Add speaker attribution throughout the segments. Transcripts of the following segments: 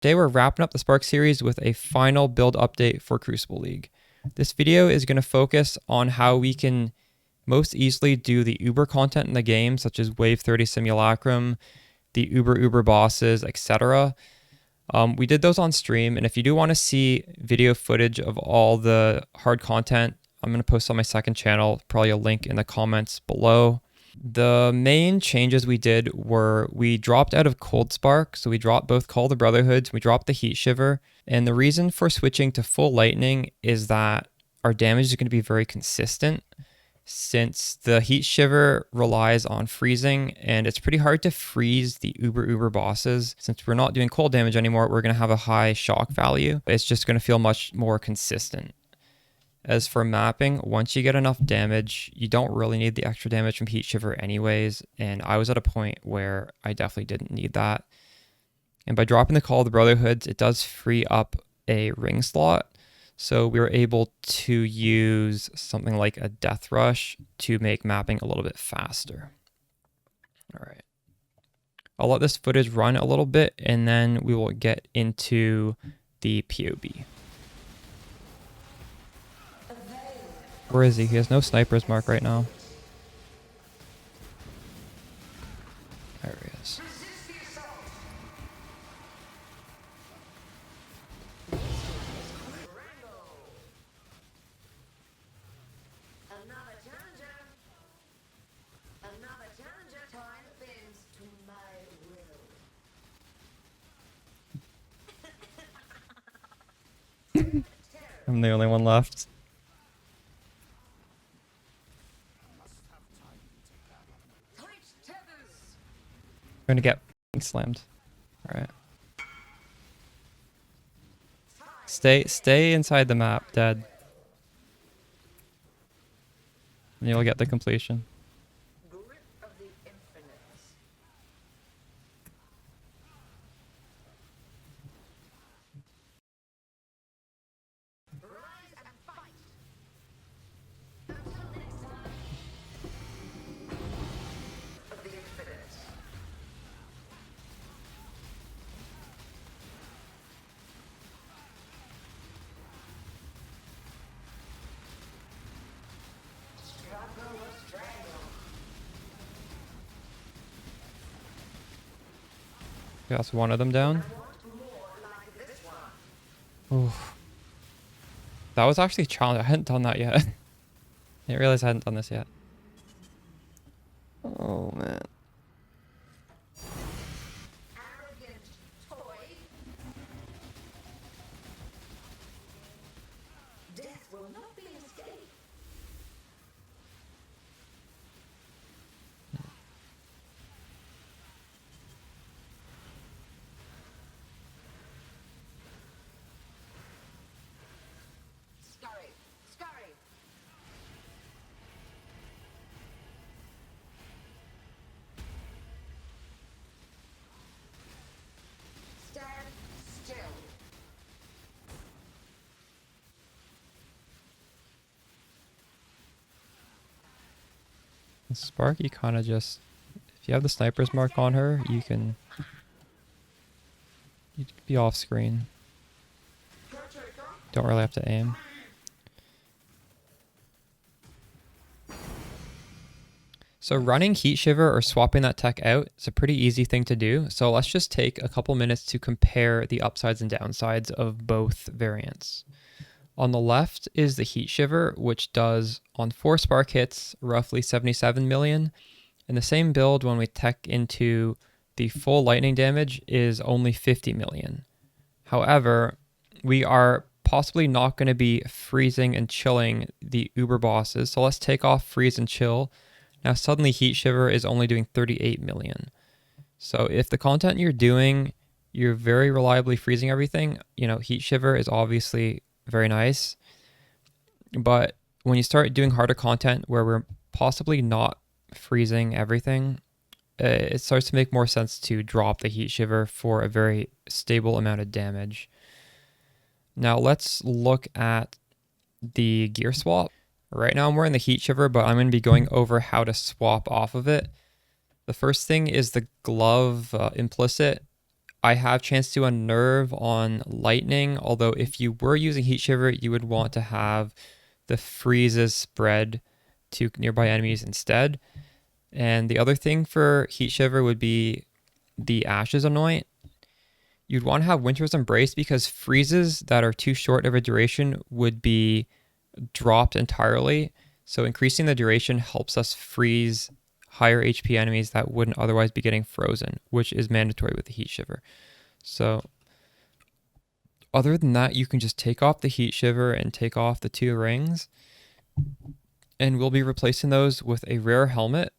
Speaker 1: Today we're wrapping up the Spark series with a final build update for Crucible League. This video is going to focus on how we can most easily do the Uber content in the game, such as Wave 30 Simulacrum, the Uber bosses, etc. We did those on stream, and if you do want to see video footage of all the hard content, I'm going to post on my second channel, probably a link in the comments below. The main changes we did were we dropped out of Cold Spark, so we dropped both Call the Brotherhoods, we dropped the Heatshiver, and the reason for switching to full lightning is that our damage is going to be very consistent since the Heatshiver relies on freezing, and it's pretty hard to freeze the Uber bosses. Since we're not doing cold damage anymore, we're going to have a high shock value. It's just going to feel much more consistent. As for mapping, once you get enough damage, you don't really need the extra damage from Heatshiver anyways, and I was at a point where I definitely didn't need that. And by dropping the Call of the Brotherhoods, it does free up a ring slot, so we were able to use something like a Death Rush to make mapping a little bit faster. Alright. I'll let this footage run a little bit, and then we will get into the POB. Where is he? He has no sniper's mark right now. There he is. I'm the only one left. We're gonna get slammed. Alright. Stay inside the map, dead. And you'll get the completion. That's one of them down. Oof. That was actually a challenge. I hadn't done that yet. I didn't realize I hadn't done this yet. Oh man. Sparky kind of just, if you have the sniper's mark on her, you can be off screen. Don't really have to aim. So running Heatshiver or swapping that tech out is a pretty easy thing to do. So let's just take a couple minutes to compare the upsides and downsides of both variants. On the left is the Heatshiver, which does, on 4 spark hits, roughly 77 million. And the same build, when we tech into the full lightning damage, is only 50 million. However, we are possibly not going to be freezing and chilling the Uber bosses. So let's take off freeze and chill. Now suddenly Heatshiver is only doing 38 million. So if the content you're doing, you're very reliably freezing everything, you know, Heatshiver is obviously very nice, but when you start doing harder content where we're possibly not freezing everything, it starts to make more sense to drop the Heatshiver for a very stable amount of damage. Now let's look at the gear swap. Right now I'm wearing the Heatshiver, but I'm going to be going over how to swap off of it. The first thing is the glove implicit. I have chance to unnerve on lightning, although if you were using Heatshiver, you would want to have the freezes spread to nearby enemies instead. And the other thing for Heatshiver would be the Ashes Anoint. You'd want to have Winter's Embrace because freezes that are too short of a duration would be dropped entirely. So increasing the duration helps us freeze higher HP enemies that wouldn't otherwise be getting frozen, which is mandatory with the Heatshiver. So other than that, you can just take off the Heatshiver and take off the 2 rings, and we'll be replacing those with a rare helmet.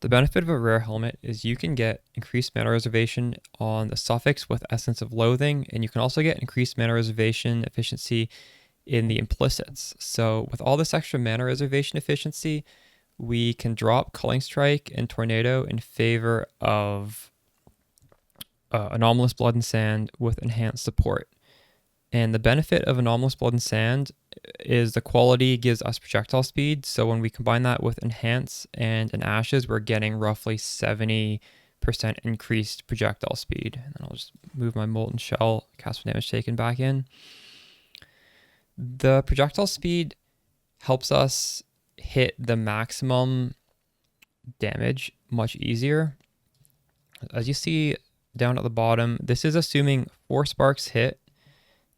Speaker 1: The benefit of a rare helmet is you can get increased mana reservation on the suffix with Essence of Loathing, and you can also get increased mana reservation efficiency in the implicits. So with all this extra mana reservation efficiency, we can drop Culling Strike and Tornado in favor of Anomalous Blood and Sand with enhanced support. And the benefit of Anomalous Blood and Sand is the quality gives us projectile speed. So when we combine that with Enhance and an Ashes, we're getting roughly 70% increased projectile speed. And I'll just move my Molten Shell, cast for damage taken back in. The projectile speed helps us hit the maximum damage much easier. As you see down at the bottom, this is assuming 4 sparks hit.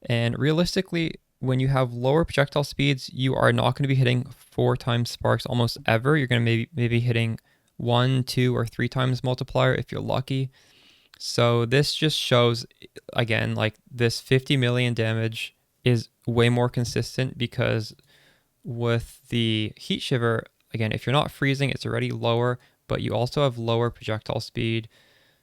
Speaker 1: And realistically, when you have lower projectile speeds, you are not going to be hitting 4 times sparks almost ever. You're going to maybe hitting 1, 2, or 3 times multiplier if you're lucky. So this just shows, again, like this 50 million damage is way more consistent because with the Heatshiver, again, if you're not freezing, it's already lower, but you also have lower projectile speed.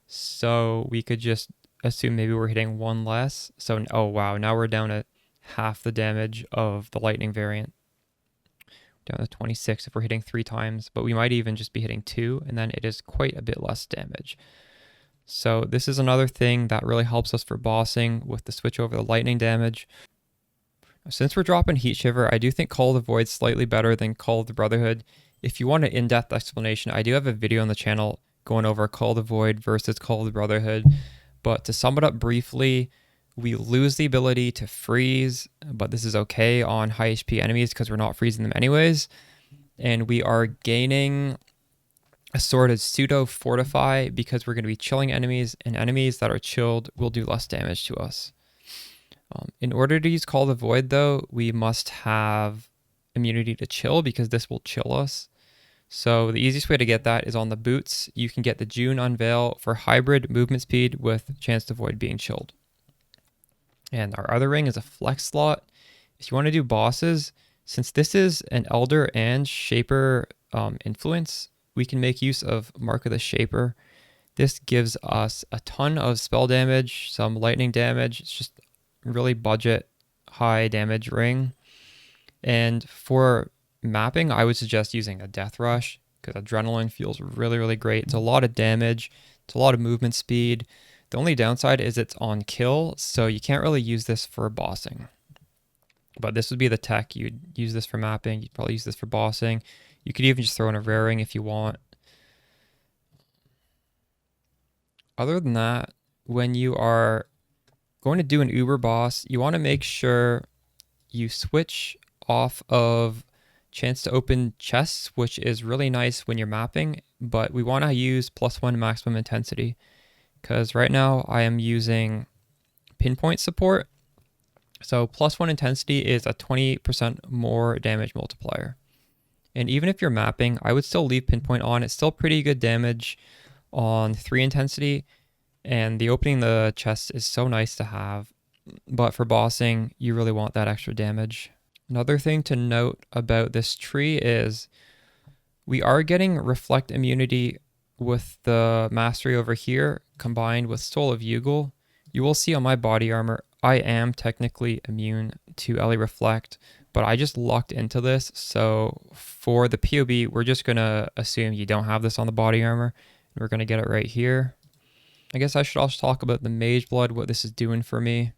Speaker 1: So we could just assume maybe we're hitting 1 less. So, oh wow, now we're down at half the damage of the lightning variant. Down to 26 if we're hitting 3 times, but we might even just be hitting 2, and then it is quite a bit less damage. So this is another thing that really helps us for bossing with the switch over the lightning damage. Since we're dropping Heatshiver, I do think Call of the Void slightly better than Call of the Brotherhood. If you want an in-depth explanation, I do have a video on the channel going over Call of the Void versus Call of the Brotherhood. But to sum it up briefly, we lose the ability to freeze, but this is okay on high HP enemies because we're not freezing them anyways. And we are gaining a sort of pseudo fortify because we're going to be chilling enemies, and enemies that are chilled will do less damage to us. In order to use Call of the Void, though, we must have immunity to chill because this will chill us. So the easiest way to get that is on the boots. You can get the June Unveil for hybrid movement speed with chance to avoid being chilled. And our other ring is a flex slot. If you want to do bosses, since this is an Elder and Shaper influence, we can make use of Mark of the Shaper. This gives us a ton of spell damage, some lightning damage. It's just really budget high damage ring. And for mapping, I would suggest using a Death Rush because Adrenaline feels really, really great. It's a lot of damage. It's a lot of movement speed. The only downside is it's on kill, so you can't really use this for bossing. But this would be the tech. You'd use this for mapping. You'd probably use this for bossing. You could even just throw in a rare ring if you want. Other than that, when you are going to do an Uber boss, you want to make sure you switch off of chance to open chests, which is really nice when you're mapping, but we want to use +1 maximum intensity because right now I am using pinpoint support. So +1 intensity is a 20% more damage multiplier. And even if you're mapping, I would still leave pinpoint on. It's still pretty good damage on 3 intensity. And the opening the chest is so nice to have. But for bossing, you really want that extra damage. Another thing to note about this tree is we are getting reflect immunity with the mastery over here combined with Soul of Yugal. You will see on my body armor, I am technically immune to Ellie Reflect, but I just lucked into this. So for the POB, we're just going to assume you don't have this on the body armor. We're going to get it right here. I guess I should also talk about the Mageblood, what this is doing for me.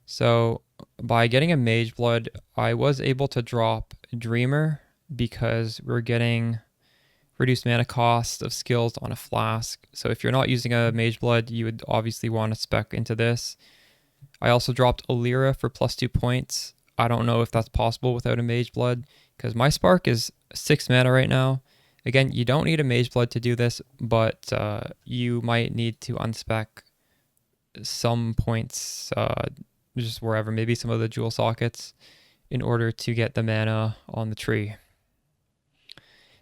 Speaker 1: So by getting a Mageblood, I was able to drop Dreamer because we're getting reduced mana cost of skills on a flask. So if you're not using a Mageblood, you would obviously want to spec into this. I also dropped Illyria for +2 points. I don't know if that's possible without a Mageblood, because my Spark is 6 mana right now. Again, you don't need a Mageblood to do this, but you might need to unspec some points, just wherever, maybe some of the jewel sockets, in order to get the mana on the tree.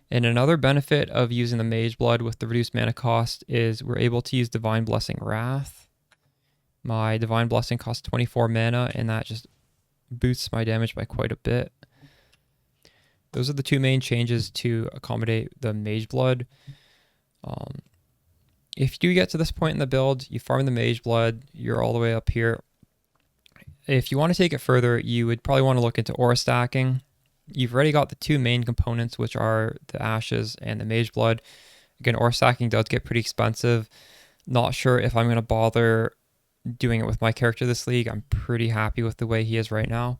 Speaker 1: And another benefit of using the Mageblood with the reduced mana cost is we're able to use Divine Blessing Wrath. My Divine Blessing costs 24 mana, and that just boosts my damage by quite a bit. Those are the two main changes to accommodate the Mageblood. If you do get to this point in the build, you farm the Mageblood, you're all the way up here. If you want to take it further, you would probably want to look into aura stacking. You've already got the two main components, which are the Ashes and the Mageblood. Again, aura stacking does get pretty expensive. Not sure if I'm going to bother doing it with my character this league. I'm pretty happy with the way he is right now.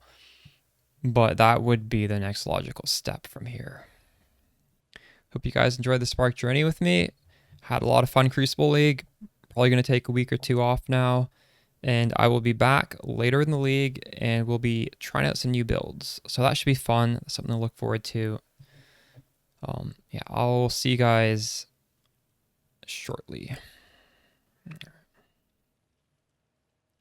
Speaker 1: But that would be the next logical step from here. Hope you guys enjoyed the Spark journey with me. Had a lot of fun Crucible League. Probably going to take a week or two off now. And I will be back later in the league and we'll be trying out some new builds. So that should be fun. Something to look forward to. Yeah, I'll see you guys shortly.